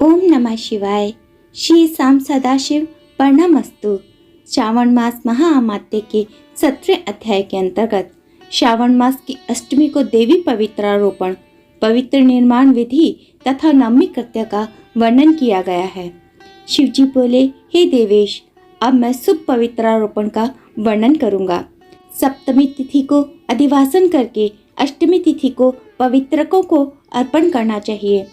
ओम नमः शिवाय। श्री शाम सदाशिव प्रणमस्तु। श्रावण मास महाअमात्य के 17वें अध्याय के अंतर्गत श्रावण मास की अष्टमी को देवी पवित्रारोपण, पवित्र निर्माण विधि तथा नवमी कृत्य का वर्णन किया गया है। शिव जी बोले, हे देवेश, अब मैं शुभ पवित्रारोपण का वर्णन करूंगा। सप्तमी तिथि को अधिवासन करके अष्टमी तिथि को पवित्रकों को अर्पण करना चाहिए।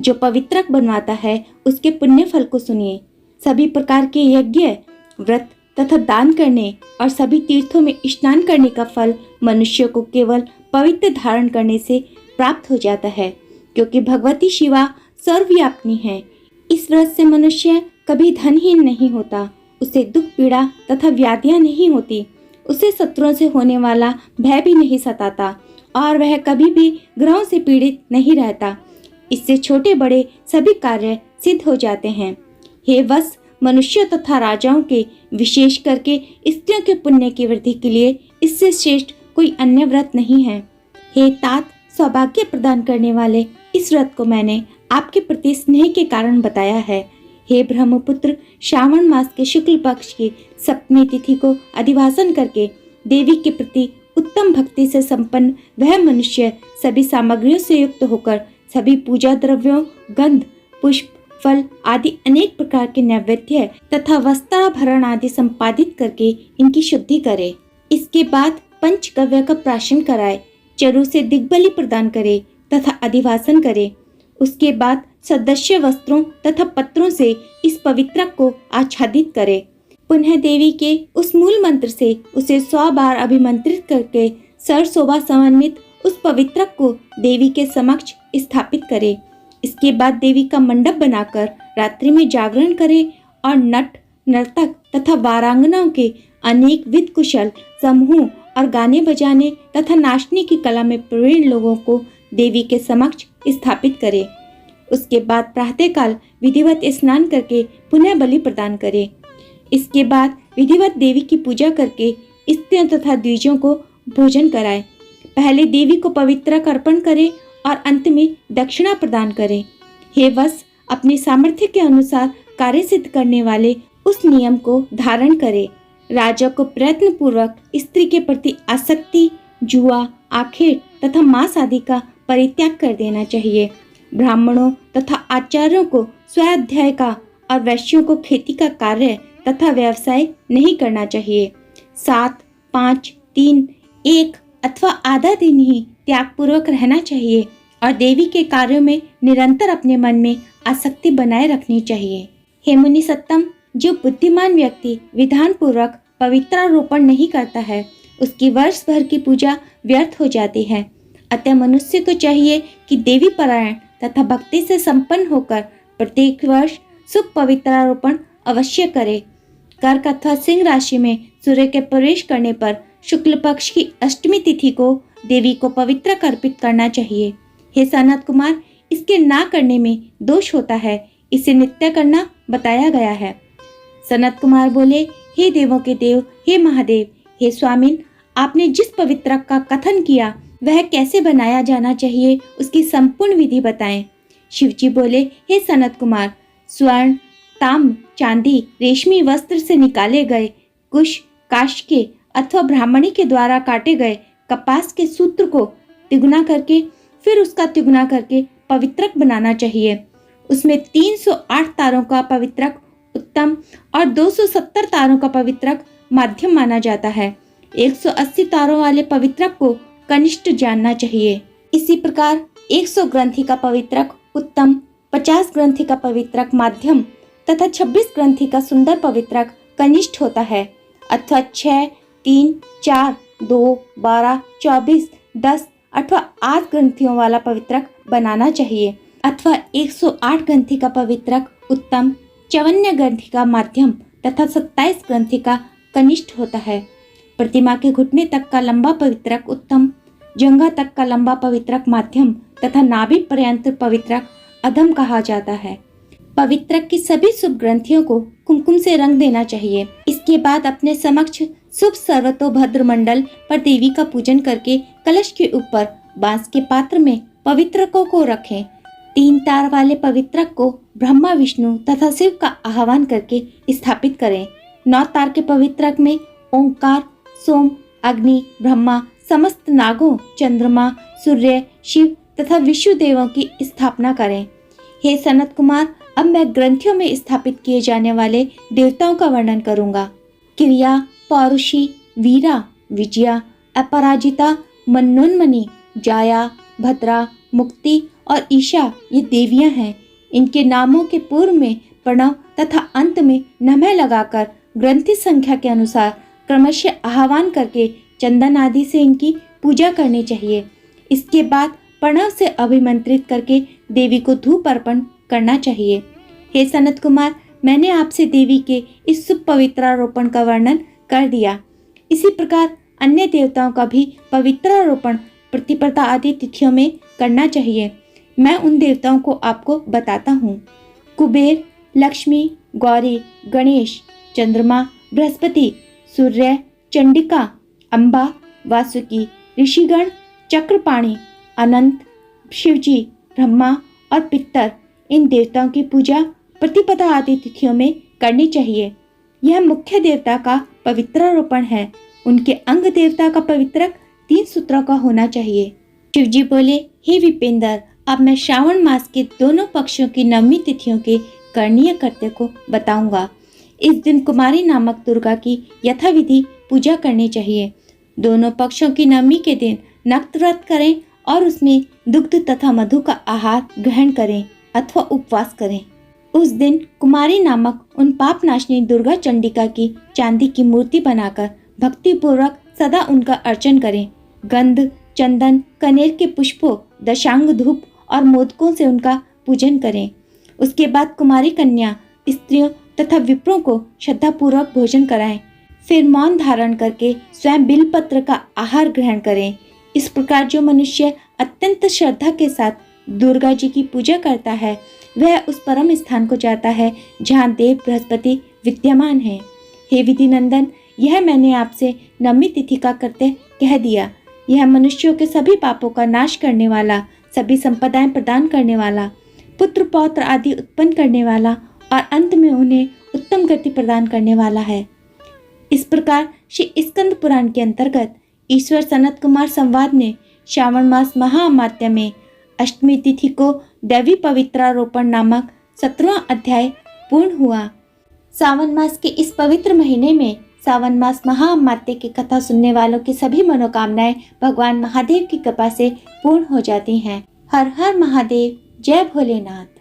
जो पवित्रक बनवाता है उसके पुण्य फल को सुनिए। सभी प्रकार के यज्ञ, व्रत तथा दान करने और सभी तीर्थों में स्नान करने का फल मनुष्य को केवल पवित्र धारण करने से प्राप्त हो जाता है, क्योंकि भगवती शिवा सर्वव्यापिनी है। इस व्रत से मनुष्य कभी धनहीन नहीं होता, उसे दुख पीड़ा तथा व्याधियां नहीं होती, उसे शत्रुओं से होने वाला भय भी नहीं सताता और वह कभी भी ग्रहों से पीड़ित नहीं रहता। इससे छोटे बड़े सभी कार्य सिद्ध हो जाते हैं। हे वत्स, मनुष्य तथा राजाओं के, विशेष करके स्त्रियों के पुण्य की वृद्धि के लिए इससे श्रेष्ठ कोई अन्य व्रत नहीं है। हे तात, सौभाग्य प्रदान करने वाले, इस व्रत को मैंने आपके प्रति स्नेह के कारण बताया है। हे ब्रह्मपुत्र, श्रावण मास के शुक्ल पक्ष की सप्तमी तिथि को अधिवासन करके देवी के प्रति उत्तम भक्ति से संपन्न वह मनुष्य सभी सामग्रियों से युक्त होकर सभी पूजा द्रव्यों, गंध, पुष्प, फल आदि अनेक प्रकार के नैवेद्य तथा वस्त्राभरण आदि संपादित करके इनकी शुद्धि करे। इसके बाद पंचगव्य का प्राशन कराए, चरु से दिग्बली प्रदान करे तथा अधिवासन करे। उसके बाद सदस्य वस्त्रों तथा पत्रों से इस पवित्रक को आच्छादित करे। पुनः देवी के उस मूल मंत्र से उसे 100 बार अभिमंत्रित करके सरशोभा समन्वित उस पवित्रक को देवी के समक्ष स्थापित करे। इसके बाद देवी का मंडप बनाकर रात्रि में जागरण करे और नट, नर्तक तथा वारांगनाओं के अनेक विध कुशल समूह और गाने बजाने तथा नाचने की कला में प्रवीण लोगों को देवी के समक्ष स्थापित करे। उसके बाद प्रातःकाल विधिवत स्नान करके पुनः बलि प्रदान करे। इसके बाद विधिवत देवी की पूजा करके स्त्रियों तथा द्विजों को भोजन कराए। पहले देवी को पवित्रक अर्पण करे और अंत में दक्षिणा प्रदान करे। हे वत्स, अपनी सामर्थ्य के अनुसार कार्य सिद्ध करने वाले उस नियम को धारण करे। राजा को प्रयत्न पूर्वक स्त्री के प्रति आसक्ति, जुआ, आखेट तथा मांस आदि का परित्याग कर देना चाहिए। ब्राह्मणों तथा आचार्यों को स्वाध्याय का और वैश्यों को खेती का कार्य तथा व्यवसाय नहीं करना चाहिए। 7, 5, 3, 1 अथवा आधा दिन ही त्याग पूर्वक रहना चाहिए और देवी के कार्यों में निरंतर अपने मन में आसक्ति बनाए रखनी चाहिए। हे मुनि सत्तम, जो बुद्धिमान व्यक्ति विधान पूर्वक पवित्रारोपण नहीं करता है, उसकी वर्ष भर की पूजा व्यर्थ हो जाती है। अतः मनुष्य को चाहिए कि देवी परायण तथा भक्ति से संपन्न होकर प्रत्येक वर्ष शुभ पवित्रारोपण अवश्य करे। कर्क अथवा सिंह राशि में सूर्य के प्रवेश करने पर शुक्ल पक्ष की अष्टमी तिथि को देवी को पवित्र अर्पित करना चाहिए। हे सनत कुमार, इसके ना करने में दोष होता है, इसे नित्य करना बताया गया है। सनत कुमार बोले, हे देवों के देव, हे महादेव, हे स्वामिन, आपने जिस पवित्रक का कथन किया वह कैसे बनाया जाना चाहिए, उसकी संपूर्ण विधि बताएं। शिवजी बोले, हे सनत कुमार, स्वर्ण, ताम्र, चांदी, रेशमी वस्त्र से निकाले गए कुश, काष्ठ अथवा ब्राह्मणी के द्वारा काटे गए कपास के सूत्र को तिगुना करके फिर उसका तिगुना करके पवित्रक बनाना चाहिए। उसमें 308 तारों का पवित्रक उत्तम और 270 तारों का पवित्रक माध्यम माना जाता है। 180 तारों वाले पवित्रक को कनिष्ठ जानना चाहिए। इसी प्रकार 100 ग्रंथि का पवित्रक उत्तम, 50 ग्रंथि का पवित्रक माध्यम तथा 26 ग्रंथि का सुंदर पवित्रक कनिष्ठ होता है। अथवा 6, 3, 4, 2, 12, 24, 10 अथवा 8 ग्रंथियों वाला पवित्रक बनाना चाहिए। अथवा 108 ग्रंथि का पवित्रक उत्तम, 54 ग्रंथि का माध्यम तथा 27 ग्रंथि का कनिष्ठ होता है। प्रतिमा के घुटने तक का लंबा पवित्रक उत्तम, जंघा तक का लंबा पवित्रक माध्यम तथा नाभि पर्यंत पवित्रक अधम कहा जाता है। पवित्रक की सभी शुभ ग्रंथियों को कुमकुम से रंग देना चाहिए। इसके बाद अपने समक्ष शुभ सर्वतोभद्र मंडल पर देवी का पूजन करके कलश के ऊपर बांस के पात्र में पवित्रकों को रखें। 3 तार वाले पवित्रक को ब्रह्मा, विष्णु तथा शिव का आह्वान करके स्थापित करें। 9 तार के पवित्रक में ओंकार, सोम, अग्नि, ब्रह्मा, समस्त नागों, चंद्रमा, सूर्य, शिव तथा विष्णु देवों की स्थापना करें। हे सनत कुमार, अब मैं ग्रंथियों में स्थापित किए जाने वाले देवताओं का वर्णन करूंगा। क्रिया, पौरुषी, वीरा, विजया, अपराजिता, मनोन्मनी, जाया, भद्रा, मुक्ति और ईशा ये देवियां हैं। इनके नामों के पूर्व में प्रणव तथा अंत में नमः लगाकर ग्रंथि संख्या के अनुसार क्रमशः आह्वान करके चंदन आदि से इनकी पूजा करनी चाहिए। इसके बाद प्रणव से अभिमंत्रित करके देवी को धूप अर्पण करना चाहिए। हे सनत कुमार, मैंने आपसे देवी के इस शुभ पवित्रारोपण का वर्णन कर दिया। इसी प्रकार अन्य देवताओं का भी पवित्रारोपण प्रतिपदा आदि तिथियों में करना चाहिए। मैं उन देवताओं को आपको बताता हूँ। कुबेर, लक्ष्मी, गौरी, गणेश, चंद्रमा, बृहस्पति, सूर्य, चंडिका, अम्बा, वासुकी, ऋषिगण, चक्रपाणि, अनंत, शिवजी, ब्रह्मा और पितर, इन देवताओं की पूजा प्रतिपदा आदि तिथियों में करनी चाहिए। यह मुख्य देवता का पवित्रारोपण है। उनके अंग देवता का पवित्रक 3 सूत्रों का होना चाहिए। शिवजी बोले, हे विपेंद्र, अब मैं श्रावण मास के दोनों पक्षों की नवमी तिथियों के करणीय कर्तव्य को बताऊंगा। इस दिन कुमारी नामक दुर्गा की यथाविधि पूजा करनी चाहिए। दोनों पक्षों की नवमी के दिन नक्त व्रत करें और उसमें दुग्ध तथा मधु का आहार ग्रहण करें अथवा उपवास करें। उस दिन कुमारी नामक उन पाप नाशनी दुर्गा चंडिका की चांदी की मूर्ति बनाकर भक्ति पूर्वक सदा उनका अर्चन करें। गंध, चंदन, कनेर के पुष्पों, दशांग धूप और मोदकों से उनका पूजन करें। उसके बाद कुमारी कन्या, स्त्रियों तथा विप्रों को श्रद्धा पूर्वक भोजन कराएं। फिर मौन धारण करके स्वयं बिलपत्र का आहार ग्रहण करें। इस प्रकार जो मनुष्य अत्यंत श्रद्धा के साथ दुर्गा जी की पूजा करता है, वह उस परम स्थान को जाता है जहाँ देव बृहस्पति विद्यमान है। हे विधि नंदन, यह मैंने आपसे नवमी तिथि का कर्तव्य कह दिया। यह मनुष्यों के सभी पापों का नाश करने वाला, सभी संपदाएं प्रदान करने वाला, पुत्र पौत्र आदि उत्पन्न करने वाला और अंत में उन्हें उत्तम गति प्रदान करने वाला है। इस प्रकार श्री स्कंद पुराण के अंतर्गत ईश्वर सनत कुमार संवाद ने श्रावण मास महाअमात्य में अष्टमी तिथि को दैवी पवित्रारोपण नामक 17वां अध्याय पूर्ण हुआ। सावन मास के इस पवित्र महीने में सावन मास महाअमात्य की कथा सुनने वालों की सभी मनोकामनाएं भगवान महादेव की कृपा से पूर्ण हो जाती हैं। हर हर महादेव, जय भोलेनाथ।